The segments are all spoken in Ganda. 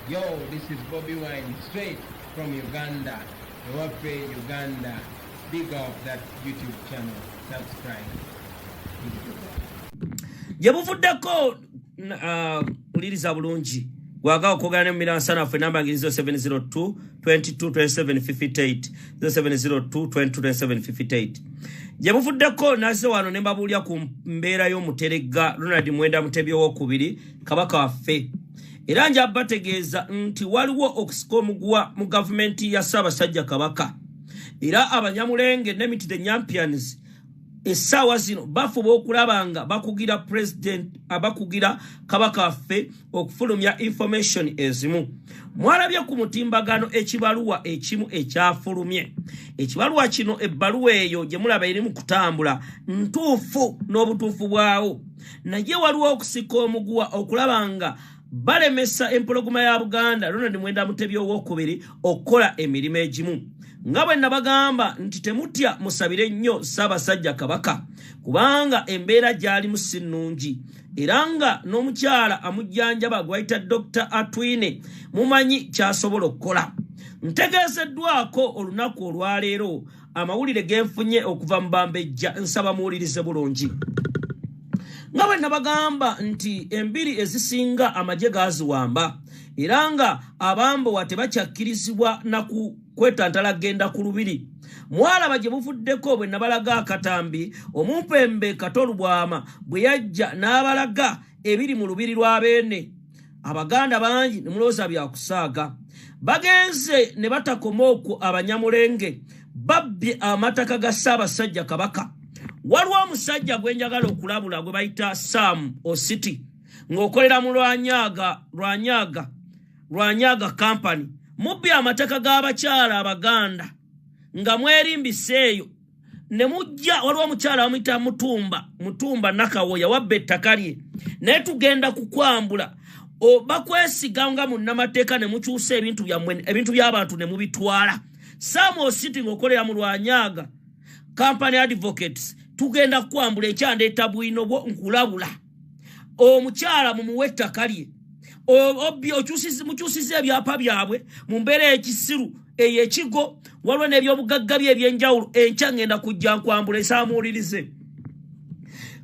Yo, this is Bobby Wine, straight from Uganda. Ewaffe, Uganda. Big up that YouTube channel. Subscribe. Yabufuddeko uliriza bulungi. Waga okogana mmira sana fe namba ngirizo 702 22 27 58 0702 22 27 58. Yabufuddeko nase wano ne mbabulya ku mbeera y'omuterega Ronald Mwenda Mutebyo w'okubiri kabaka waffe. Era nja bategeeza nti waliwo okusikomugwa mu government ya Ssaabasajja Kabaka. Era abanyamulenge n'emiti the champions essaawa zino bafuba okulabanga bakugira president abakugira kabaka waffe okufulumya information ezimu. Mwalabye ku mutimbagano ekibaluwa ekimu ekyafulumye. Ekibaluwa kino ebbaluwa eyo gye mulaba eri mu kutambula ntuufu n'obutuufu bwawo. Naye waliwo okusika omugwa okulabanga balemesa empologoma ya Buganda Ronald Mwenda Mutebyo w'okubiri okukola emirimu egimu. Nga bwe nabagamba nti temutya musabire nnyo Ssaabasajja Kabaka kubanga embeera gyali musinnungi era nga n'omukyala amujjanjaba gwayita Dr. Atwine mumanyi kyasobola okukola. Ntegeezeddwako olunaku olwaleero amawulire genfunye okuva mu Bambejja nsaba muwulirize bulungi. Nga bwe nabagamba nti embiri ezisinga amagye gaziwamba era nga abambo watebakyakirizibwa na kwetantala genda ku lubiri. Mwalaba gye buvuddeko bwe nabalaga akatambi omumpembe Katolubwama bwe yajja n'abalaga ebiri mu lubiri lwa beene. Abaganda bangi ne mulooza bya kusaaga. Bagenze ne batakoma okwo abanyamulenge babbye amataka ga Ssaabasajja Kabaka. Waliwo omusajja gwe njagala okulabula gwe bayita Sam Ositi ng'okolera mu Lwanyaga company. Mubbye amataka g'abakyala Abaganda nga mwerimbiseeyo ne mujja waliwo omukyala amuyita Mutumba Nakawoya wabba ettaka lye naye tugenda kukwambula bakwesiga nga munnamateeka ne mukyusa ebintu by'abantu ne mubitwala. Sam Ositi ng'okolera mu Lwanyaga company advocates tugenda kukwambula ekyandeeta bwino bwo nkulabula. Omukyala mumuwe ettaka lye mukyusize ebyapa byabwe mu mbeera ekisiru eyekigo waliwo n'ebyobugagga bye ebyenjawulo enkya ngenda kujja nkwambula esaamuwulirize.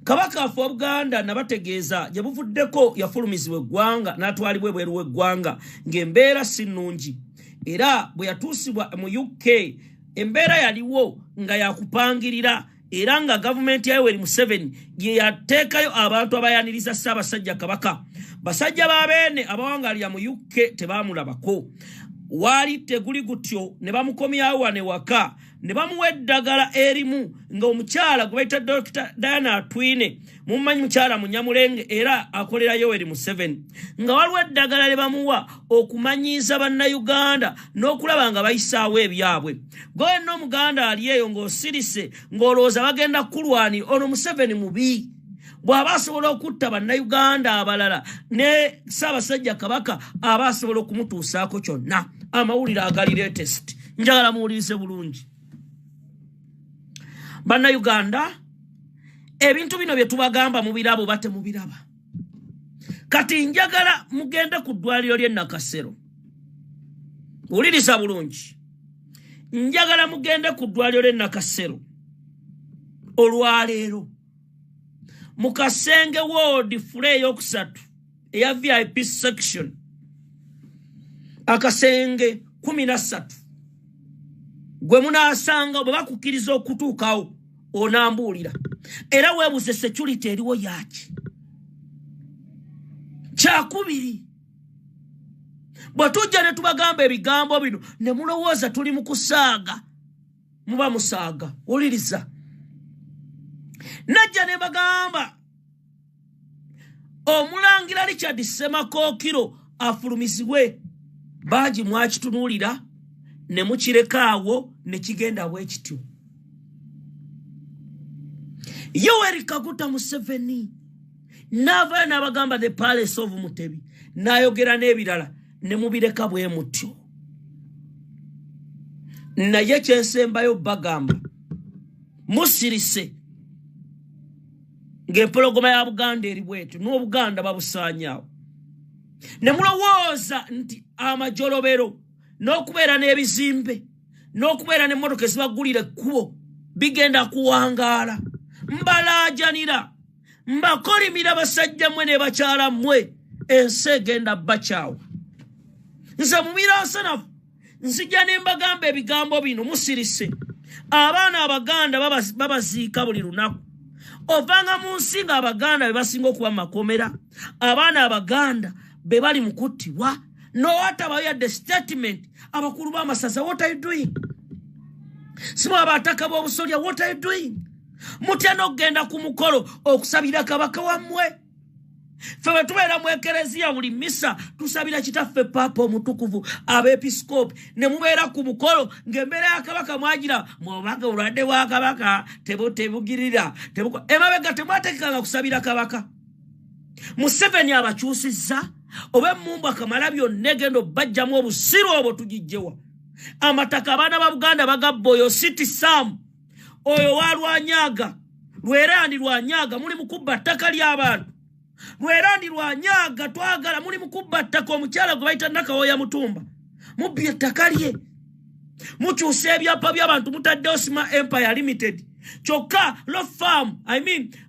Kabaka waffe Buganda nabategeeza gye buvuddeko yafulumizibwa eggwanga n'atwalibwa ebweru w'eggwanga ng'embeera si nnungi era bwe yatuusibwa mu UK embeera yaliwo nga yakupangirira era nga gavumenti ya Yoweri Museveni ye yateekayo abantu abayaniriza Ssaabasajja Kabaka. Basajja ba beene abawangalira mu UK tebaamulabako. Waali teguli gutyo ne bamukomyawo wane waka ne bamuwa eddagala erimu ng'omukyala gwe bayita Dr. Diana Atwine mumanyi mukyala munyamulenge era akolera Yoweri Museveni nga waliwo eddagala lye bamuwa okumanyiiza bannayuganda n'okulaba nga bayisaawo ebyabwe. Gwe n'omuganda ali eyo ng'osirise ng'olowooza bagenda kulwani ono Museveni mubi. Bw'aba asobola okutta bannayuganda abalala ne Ssaabasajja Kabaka aba asobola okumutuusaako kyonna. Amawulire agali latest njagala muwulirize bulungi. Bannayuganda ebintu bino bye tubagamba mubirabo bate mubiraba. Kati njagala mugende ku ddwaliro ly'e Nakasero. Wuliriza bulungi. Njagala mugende ku ddwaliro ly'e Nakasero olwaleero mu Kasenge ward fule yokusatu eya VIP section Akasenge 13 gwe munaasanga bwe bakukkiriza okutuukawo onambuulira era weebuze security eriwo yaki. Kyakubiri bwe tujja ne tubagamba ebigambo bino ne mulowooza tuli mu kusaaga muba musaaga. Wuliriza najja ne bagamba omulangira Richard Semakookiro afulumizibwe baagi mwakitunuulira ne mukirekaawo ne kigenda bwekityo. Yoweri Kaguta Museveni n'avaayo n'abagamba the palace of Mutebi n'ayogera n'ebirala ne mubireka bwe mutyo. Naye kyensembayo bagamba musirise ng'empologoma ya Buganda eri bwetu n'Obuganda babusaanyaawo. ne mulowooza nti amajolobero n'okubeera n'ebizimbe n'okubeera n'emmotoka ezibagulira ekkubo bigenda kuwangaala. Mbalaajanira, mbakolimira basajja mmwe ne bakyala mmwe, ensi egenda bakyawa. Nze mumira nsanafu nzija ne mbagamba ebigambo bino musirise. Abaana Abaganda babaziika buli lunaku. Ovanga mu nsi nga Abaganda be basinga okuba makomera, abaana Abaganda be bali mu kuttibwa. No whatever you the statement abakulu b'amasaza, what are you doing? Sima abataka b'obusolya, what are you doing? Mutya n'okugenda ku mukolo okusabira kabaka wammwe. Ffe bwe tubeera mu ekereziya buli misa tusabira kitaffe Papa Omutukuvu abepiskopi, ne mubeera ku mukolo ng'embeera ya kabaka mwagira mwobaga olwadde bwa kabaka tebugirira emabega temwatekekanga kusabira kabaka. Museveni abakyusizza oba emmumbu akamala byonna egenda obbajjamu obusiru obwo tugijjewa. Amataka abaana ba Buganda bagabba oyo City Sam, oyo wa Lwanyaga, Lwerandi Lwanyaga, muli mukubba ttaka ly'abantu. Lwerandi Lwanyaga twagala, muli mukubba ttaka omukyala gwe bayita Nakawoya Mutumba, mubbye ettaka lye. Mukyusa ebyapa by'abantu mutaddewo Sima Empire Limited. Kyokka Law Farm,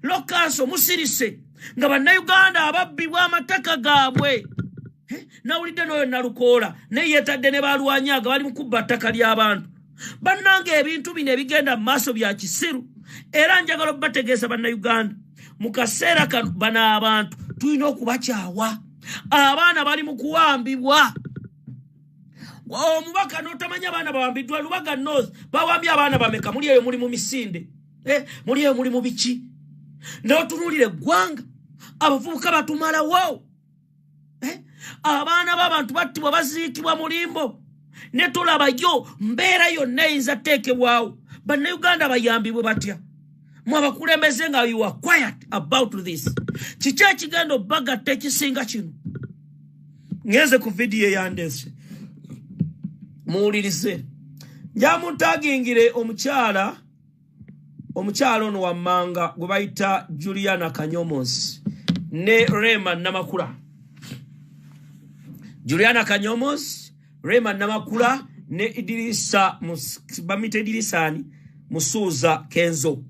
Law Council musirise nga bannayuganda ababbibwa amataka gaabwe. Nawulidde n'oyo Nalukoola ne yeetadde ne balwanyaga bali mukubba ttaka ly'abantu. Bannange ebintu bino ebigenda mu maaso bya kisiru, era njagala okubategeeza bannayuganda mu kaseera kano bano abantu tulina okubakyawa. Abaana bali mu kuwambibwa. Omubaka n'otamanya abaana bawambiddwa Lubaga North bawambye abaana bameka? Muli eyo muli mu Misinde, muli eyo muli mu biki? N'otunuulira eggwanga abavubuka batumalawo. Abaana b'abantu battibwa baziikibwa mulimbo. Ne tulabayo mbeera yonna eyinza teekebwawo. Bannayuganda bayambibwe batya? Mwe abakulembeze nga you are quiet about this. Kiki ekigenda obbagatta ekisinga kino? Ngeze ku vidiyo eyandese muwulirize. Njamuntagingire omukyala ono wammanga gwe bayita Juliana Kanyomos ne Rema Namakula. Juliana Kanyomos, Rema Namakula ne Idirisa bamite Idirisani Musuuza Kenzo.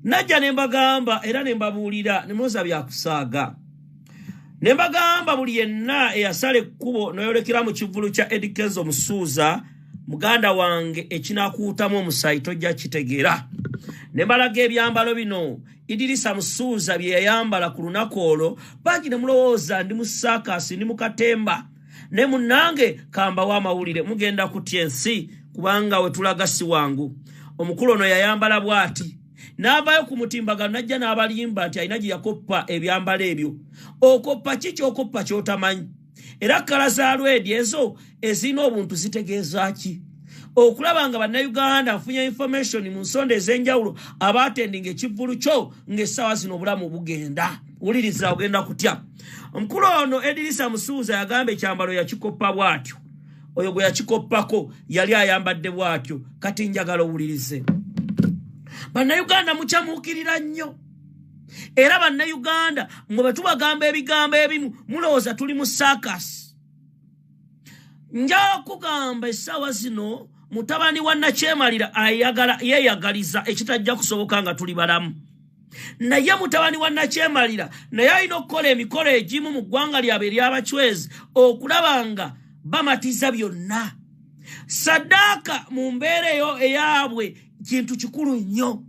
Najja ne mbagamba era ne mbabuulira ne muza byakusaaga. Ne mbagamba buli yenna eyasala ekkubo n'oyolekera mu kivulu kya Eddie Kenzo Musuuza, muganda wange ekinakuutamu omusayi tojja kitegeera. Ne mbalaga ebyambalo bino Idirisa Musuuza bye yayambala ku lunaku olwo, bangi ne mulowooza ndi mu saakasi ndi mu katemba. Ne munnange kamba w'amawulire mugenda kutya ensi kubanga we tulaga si wangu. Omukulu ono yayambala bw'ati. N'avaayo ku mutimbagano najja n'abalimba nti alina gye yakoppa ebyambalo ebyo. Okoppa ki ky'okoppa ky'otamanyi? Era kkala za lwedi ezo ezirina obuntu zitegeeza ki? Okulaba nga bannayuganda nfunye information mu nsonda ez'enjawulo abaatendinga ekivvulu kyo ng'essaawa zino obulamu bugenda. Wuliriza ogenda kutya. Omukulu ono Idirisa Musuuza yagamba ekyambalo yakikoppa bw'atyo. Oyo gwe yakikoppako yali ayambadde bw'atyo. Kati njagala owulirize. Bannayuganda mukyamuukirira nnyo. Era bannayuganda mwe bwe tubagamba ebigambo ebimu mulowooza tuli mu saakasi. Nja kugamba essaawa zino mutabani wa Nakyemalira yeeyagaliza ekitajja kusoboka nga tuli balamu. Naye mutabani wa Nakyemalira naye alina okukola emikolo egimu mu ggwanga lyabwe ery'abachwezi okulaba nga bamatiza byonna. Sadaaka mu mbeera eyo eyaabwe kintu kikulu nnyo.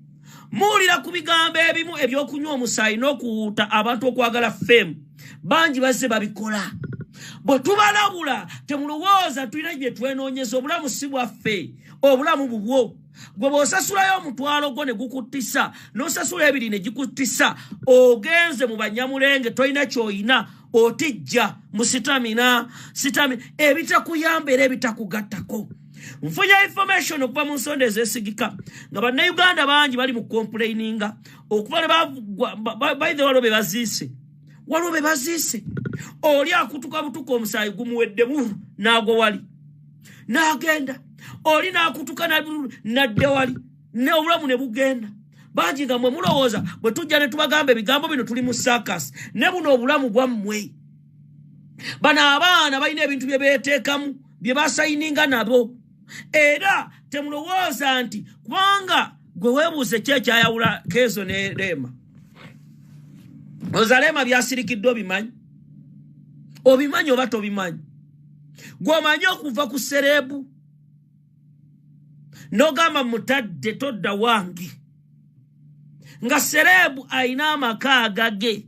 Muwulira ku bigambo ebimu ebyokunywa omusaayi n'okuwuuta abantu okwagala fame. Bangi bazze babikola. Bwe tubalabula temulowooza tulina gye twenoonyeza. Obulamu si bwaffe, obulamu bubwo. Gwe bw'osasulayo omutwalo gwo ne gukuttisa n'osasula ebiri ne gikuttisa, ogenze mu banyamulenge tolina ky'oyina otijja mu sitamina ebitakuyamba era ebitakugattako. Nfunye information okuva mu nsonda ezeesigika nga bannayuganda bangi bali mu complaininga okuva ne by the waliwo be baziise. Oli akutuka butuka omusaayi gumuwedde buru n'agwa wali n'agenda. Oli n'akutuka nadde wali n'obulamu ne bugenda. Bangi nga mwe mulowooza bwe tujja ne tubagamba ebigambo bino tuli mu saakasi ne buno obulamu bwammwe. Bana abaana balina ebintu bye beeteekamu bye basayininga nabo. Era temulowooza nti kubanga gwe weebuuze kyayawula Kezo ne Lema. Ozalema byasirikidde obimanyi. Obimanyi oba tobimanyi. Gwomanyi okuva ku serebu. Nogamba mutadde Todda wangi. Nga serebu aina amaka agage.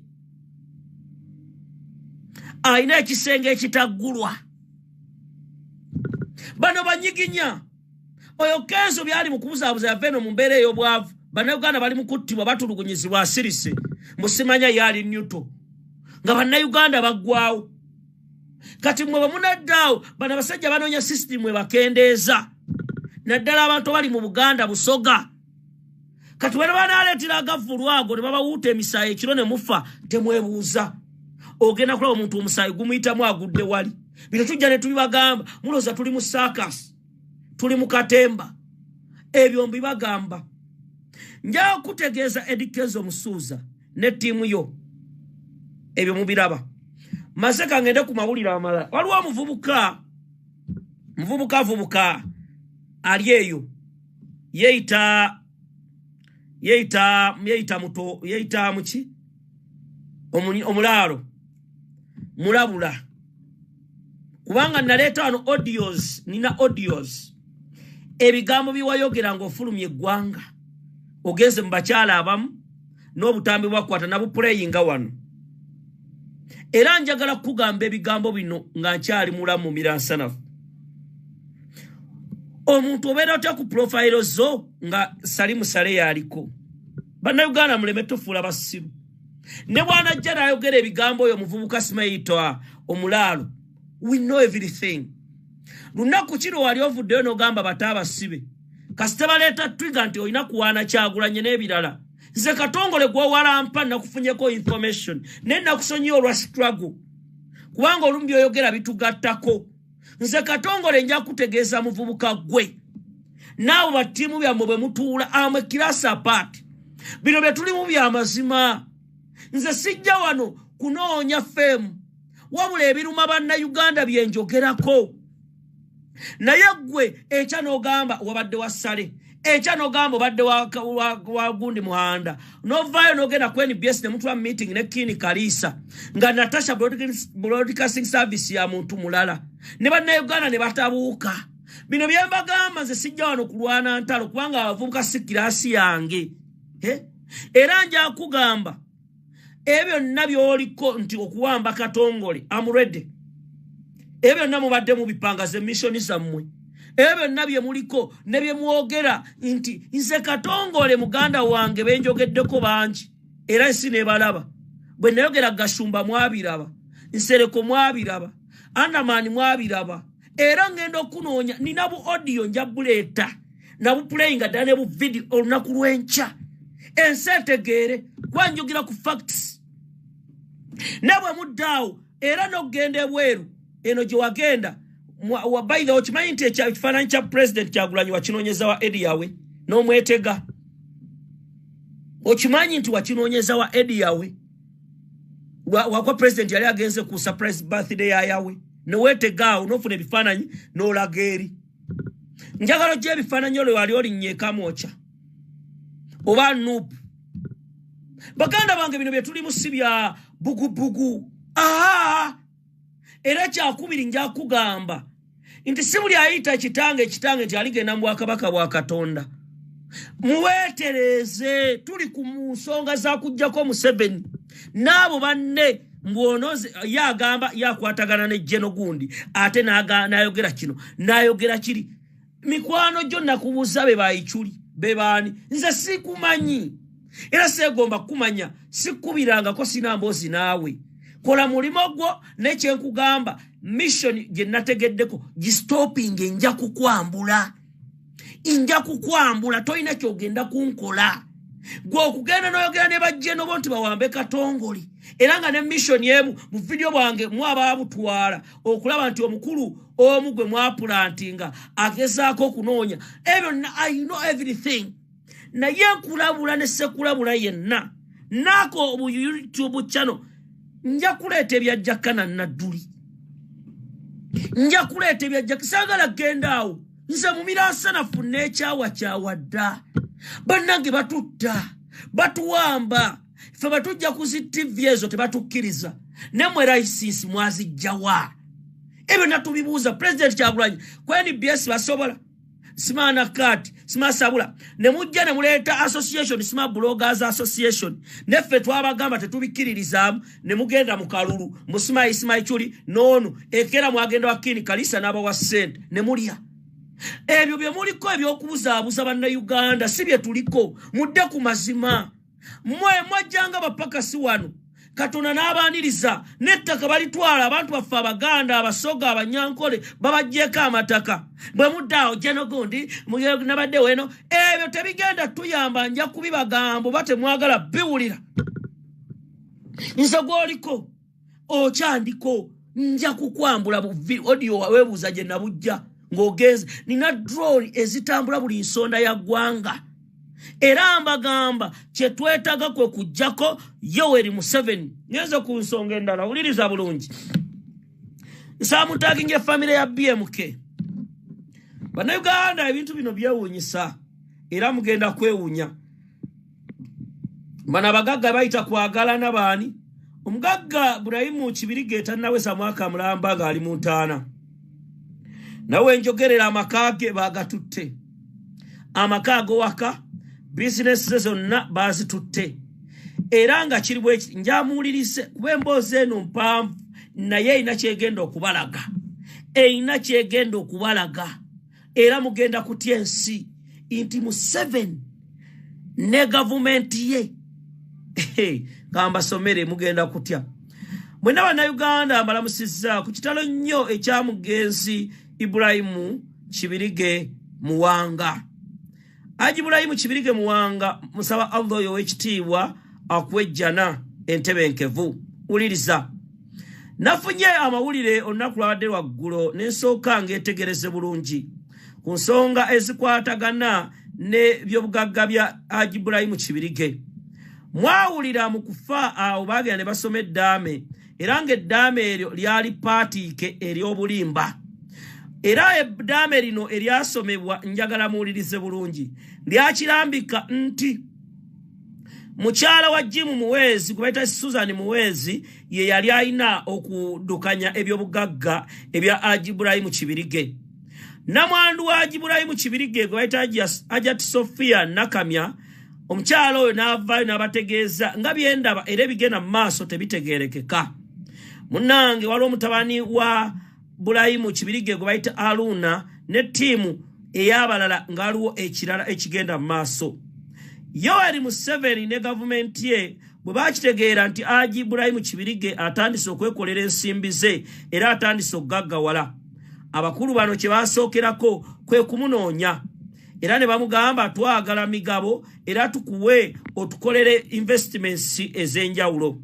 Aina ekisenge ekitaggulwa. Bano banyiginya. Oyo Kezo byali mukubuzaabuza yaveno mu mbeera ey'obwavu. Bannayuganda bali mu kuttibwa batulugunyizibwa asirise. Musimanya yali Newton. Nga bannayuganda baggwawo. Kati mwe bamunaddaawo bano abasajja banoonya system mwe bakendeeza. Naddala abantu bali mu Buganda busoga. Kati bwe banaaleetera agavulwago ne babawuuta emisaayi ekiro ne mufa temwebuuza. Ogenda kulaba omuntu omusaayi gumuyitamu agudde wali. Bino tujja ne tubibagamba mulooza tuli mu circus. Tuli mu katemba. Ebyo mbibagamba. Nja kutegeeza Kezo Musuuza ne tiimu yo. Ebyo mubiraba. Maseka ngende ku mawulire amalala. Waliwo muvubuka ali eyo. Yeita muki? Omulaalo. Mulabula. Kubanga naleeta wano nina audios. Ebigambo biwayogera ng'ofulumye eggwanga. Ogenze mu bakyala abamu n'obutambi bwakwata nabupuleyinga wano. Era njagala kugamba ebigambo bino nga nkyali mulamu miransanafu. Omuntu obeera otya ku profile zo nga Salimu Sale yaliko. Bannayuganda muleme tufuula basiru. Ne bwana ajja n'ayogera ebigambo oyo muvubuka simayitwa omulaalo. We know everything. Lunaku kiro wali ovuddeyo n'ogamba bataabasibe. Kasita baleeta twiga nti olina kuwaana Kyagulanyi n'ebirala. Nze Katongole gwowalampa nakufunyeko information. Ne nakusonyiya olwa struggle. Kubanga olumu byoyogera bitugattako. Nze Katongole nja kutegeeza muvubuka gwe. Naawe batiimu byammwe bwe mutuula amwe class apart. Bino bye tulimu bya mazima. Nze sijja wano kunoonya femu. Wabula ebiruma bannayuganda bye njogerako. Naye gwe ekya n'ogamba wabadde wasale. Ekya n'ogamba obadde wa gundi muhanda. Novaayo n'ogenda ku NBS ne mutula meeting ne Kini Kalisa. Nga Natasha Broadcasting Service ya muntu mulala. Ne bannayuganda ne batabuuka. Bino bye mbagamba nze sijja wano kulwana ntalo kubanga abavubuka si kirasi yange. Era nja kugamba ebyo nabyoliko nti okuwamba Katongole amurede. Ebyo namubadde mu bipanga ze mission zammwe. Ebyo nabye muliko ne bye muogera nti nze Katongole muganda wange benjogeddeko bangi. Era nsi ne balaba. Bwe nayogera Gashumba mwabiraba. Nsereko mwabiraba. Andamani mwabiraba. Era ngendo kunoonya nina bu audio njabuleeta. Na bu playing adane bu video olunaku lwenca. Ensetegere kwanjogira ku facts. Nabwe muddaawo era n'ogenda ebweru eno gye wagenda by the okimanyi nti ekifaananyi kya president Kyagulanyi wakinoonyeza wa edi yawe n'omwetega. Okimanyi nti wakinoonyeza wa edi yawe wakwa president yali agenze ku surprise birthday yawe neweetegaawo n'ofuna ebifaananyi n'olaga eri. Njagala gye ebifaananyi olwo wali olinnyekamu okya oba nuupu. Baganda bange bino bye tulimu si bya bugubugu. Era kyakubiri nja kugamba nti si buli ayita kitange nti aligenda mu Bwakabaka bwa Katonda. Muweetereze tuli ku nsonga za kujjako Museveni n'abo banne mbwonoze yagamba yakwatagana ne Jeno gundi ate n'ayogera kino n'ayogera kiri. Mikwano gyo nakubuuza be bayichuli be baani nze sikumanyi. Era segomba kumanya sikubirangako sina mboozi naawe. Kola mulimo gwo n'ekyenkugamba mission gye nategeddeko gistoping nja kukwambula. Inja kukwambula toyina kyogenda kunkola. Gwe okugenda n'oyogera ne bajjeno bo nti bawambe Katongole. Era nga ne mission yemu mu video bwange mwaba butwala okulaba nti omukulu omu gwe mwaplantinga agezaako okunoonya. Ebyo I know everything. Naye nkulabula ne sekulabula yenna. Nako obu YouTube channel nja kuleeta ebyajjakana nadduli. nja kuleeta ebyajja kisagala gendaawo nze mumiransanafu n'ekyawa kyawadda bannange batutta batuwamba ffe batujja ku zi TV ezo tebatukkiriza nemwe raisisi mwazijjawa ebyo natubibuuza President Kyagulanyi kweni BS basobola simana kati simasabula ne mujja ne muleeta association sima bloggers association neffe twabagamba tetubikiririza ne mugenda mu Kalulu musima Ismail nono ekera mwagenda wakini kalisa naba wa sente ne mulya ebyo bye muliko ebyokubuzaabuza banna Uganda si bye tuliko mudde ku mazima mwajjanga bapakasi wano Katona n'abaniriza nettaka balitwala abantu baffe Abaganda Abasoga Abanyankole babajjeko amataka bwe muddaawo Jenogondi nabadde weno ebyo tebigenda tuyamba nja kubibagambo batemwagala biwulira nze gwoliko okyandiko nja kukwambula audio webuuza gye nabujja ng'ogenze nina drone ezitambula buli nsonda ya ggwanga era mbagamba kye twetaga kwe kujjako Yoweri Museveni ngenze ku nsonga endala wuliriza bulungi nsamutaginge family ya BMK bana Uganda ebintu bino byewunyisa era mugenda kwewunya bana bagagga bayita kwagala nabani omugagga Burayimu Kibirige tanaweza mwaka mulamba nga ali mu ntaana nawe njogerera amakage bagatutte amakago waka business zonna bazitutte era nga kiri bwe njamulirise kubemboze eno mpamvu naye ina kyegenda okubalaga ina kyegenda okubalaga era mugenda kutya ensi inti mu 7 ne government ye kamba somere mugenda kutya mwena wana Uganda mbalamusizza ku kitalo nnyo ekyamugenzi Ibrahimu Kibirige Muwanga Burayimu Kibirige Muwanga musaba Allah yowekitiibwa akwejjana entebenkevu uliriza nafunye amawulire olunaku lwabadde lwaggulo n'ensooka ngeetegereze bulungi ku nsonga ezikwatagana ne byobugagga bya Burayimu Kibirige mwawulira mu kufa awo baagenda ne basoma eddaame era ng'eddaame eryo lyali paatiike ery'obulimba era eddaame lino eryasomebwa njagala muwulirize bulungi lyakirambika nti mukyala wa Jim Muwezi kubaita Susan Muwezi ye yali alina okudukanya ebyobugagga ebya Burayimu Kibirige namwandu wa Burayimu Kibirige kubaita Ajat Sofia Nakamya omukyala oyo n'avaayo n'abategeeza nga byendaba era bigenda mu maaso tebitegeerekeka munnange waliwo omutabani wa Burayimu Kibirige kubaita Aluna ne tiimu eyabalala ngaliwo ekirala ekigenda mu maaso Yoweri Museveni ne government ye bwe bakitegeera nti Burayimu Kibirige atandise okwekolera ensimbi ze era atandise okugaggawala abakulu bano kye basookerako kwe kumunoonya era ne bamugamba twagala migabo era tukuwe otukolere investments ez'enjawulo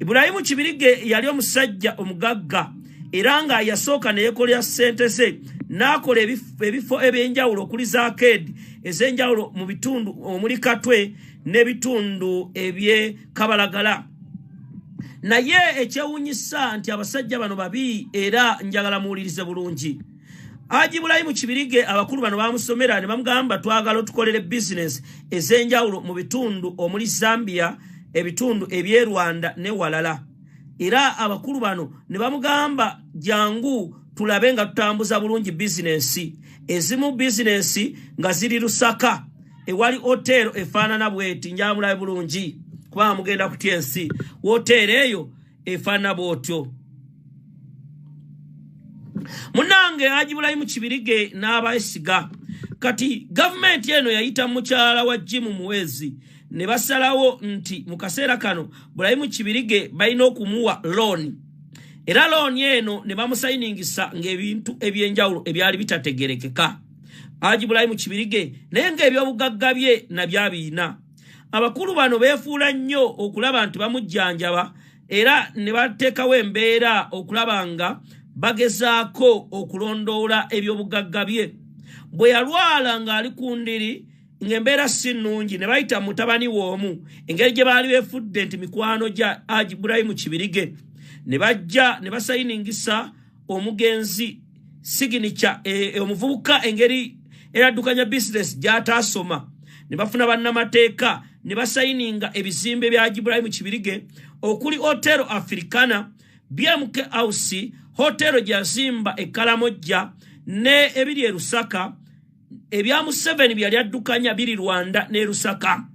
Burayimu Kibirige yali omusajja omugagga era nga yasooka ne yekolera ssente ze n'akola ebifo ebyenjawulo okuli zaakedi ez'enjawulo mu bitundu omuli Katwe n'ebitundu ebye Kabalagala naye ekyewunyisa nti abasajja bano babi era njagala muwulirize bulungi Burayimu Kibirige abakulu bano bamusomera ne bamugamba twagala tukolere business ez'enjawulo mu bitundu omuli Zambia ebitundu eby'e Rwanda ne walala era abakulu bano ne bamugamba jangu tulabe nga tutambuza bulungi business ezimu business nga ziri Lusaka ewali hotel efaanana bweti njamulabe bulungi kuba mugenda kutya ensi hotel eyo efaanana bwotyo munange Burayimu Kibirige n'abayisiga kati government eno yayita mukyala wa Jim Muwezi ne basalawo nti mu kaseera kano Burayimu Kibirige balina okumuwa loan era loan eno ne bamusayiningisa ng'ebintu ebyenjawulo ebyali bitategerekeka Burayimu Kibirige naye ng'ebyobugagga bye nabyabiina abakulu bano beefuula nnyo okulaba nti bamujjanjaba era ne bateekawo embeera okulaba nga bagezaako okulondoola ebyobugagga bye bwe yalwala ng'ali ku ndiri ng'embeera si nnungi ne bayita mutabani w'omu engeri gye baali beefudde nti mikwano gya Burayimu Kibirige ne bajja ne basayiningisa omugenzi signature omuvubuka engeri eraddukanya business gy'ataasoma ne bafuna bannamateeka ne basayininga ebizimbe bya Ibrahim Kibirige okuli Hotel Africana, BMK House, Hotel Jazimba Kalamojja ne ebiri e Lusaka, ebya Museveni byali addukanya biri Rwanda ne Lusaka.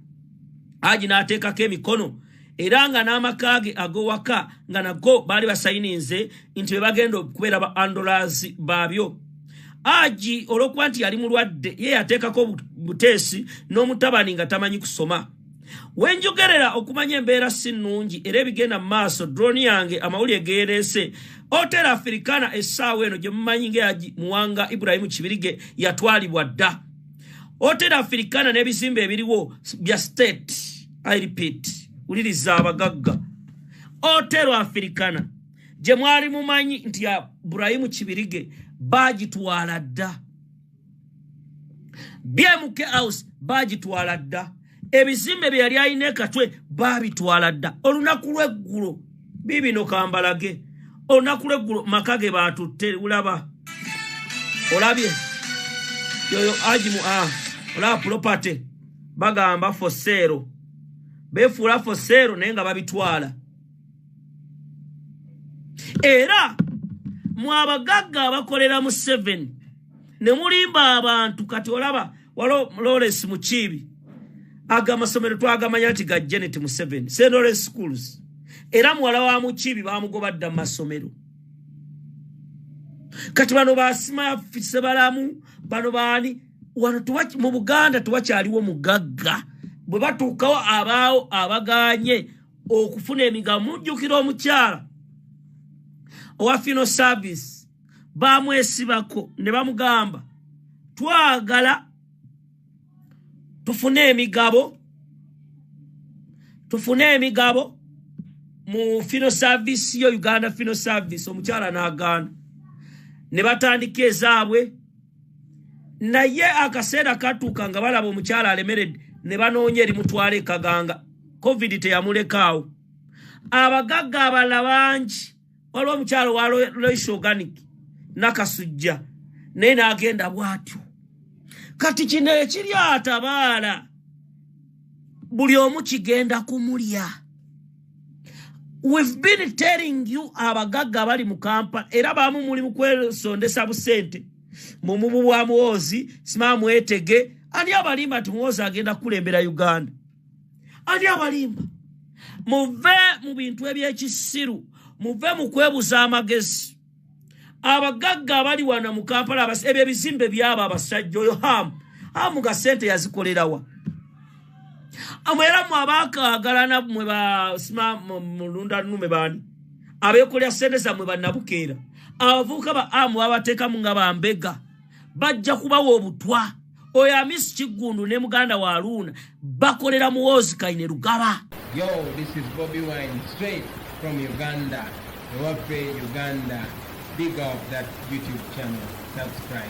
Haji n'ateekako emikono era nga n'amakaage agowaka nga nago baali basayininze nti bagenda okubeera ba andolazi baabyo. Haji olw'okuba nti yali mulwadde ye yateekako buteesi n'omutabani nga tamanyi kusoma. Wenjogerera okumanya embeera si nnungi era ebigenda mu maaso, drone yange amawulire geereese. Hotel Africana essaawa eno gye mumanyi ng'Haji Muwanga Ibrahim Kibirige yatwalibwa dda. Hotel Africana n'ebizimbe ebiriwo bya state. I repeat, uliriza abagagga. Hotel Africana gye mwali mumanyi nti ya Ibrahim Kibirige bagitwala dda. BMK House bagitwala dda. Ebizimbe bye yali ayina Katwe babitwala dda. Olunaku lw'eggulo bibino kambalage. Olunaku lw'eggulo makage batutte ulaba. Olabye yoyo Haji olaba property bagamba for sale. Befuula for sale naye nga babitwala. Era mwabagagga abakolera mu 7 ne mulimba abantu kati olaba walo Lawrence Mukibi aga masomero twagamanya nti ga Janet mu 7 St. Lawrence Schools era muwala wa Mukibi bamugobadda mu masomero. Kati bano basima fise balamu bano bani wano tuwachi mu Buganda tuwakyaliwo mugagga bwe batuukawo abaawo abaganye okufuna emigabo. Mujjukira omukyala owa Fino Service bamwesibako ne bamugamba twagala tufune emigabo mu Fino Service yo Uganda Fino Service. Omukyala n'agaana ne batandika ezaabwe naye akaseera katuuka nga balaba omukyala alemeredde ne banoonya eri mutwale Kaganga. Covid teyamulekaawo. Abagagga abalala bangi waliwo omukyala wa Lois Organic nakasujja naye n'agenda bw'atyo. Kati kino ekiri atabaala buli omu kigenda kumulya. We've been telling you abagagga bali mu Kampala era bamu muli mu kwesondesa busente mu mubu bwa Muhoozi sima mwetege ani abalimba ati Muhoozi agenda kulembera Uganda. Ani abalimba muve mu bintu ebyekisiru, muve mu kwebuza amagezi. Abagagga abali wana mu Kampala ebyo bizimbe byaba abasajja oyo hamu ga sente yazikolerawa. Amwera mu abakaagalana mwe ba sima mulunda nume bani abekolya sente zamwe bannabukeera abavuka ba abateeka mu nga bambega bajja kubawo obutwa. Oyo Amisi Kigundu ne muganda wa Aruna bakolera Muhoozi Kaine Lugaba. Yo, this is Bobby Wine straight from Uganda. Ewaffe Uganda. Big up that YouTube channel. Subscribe.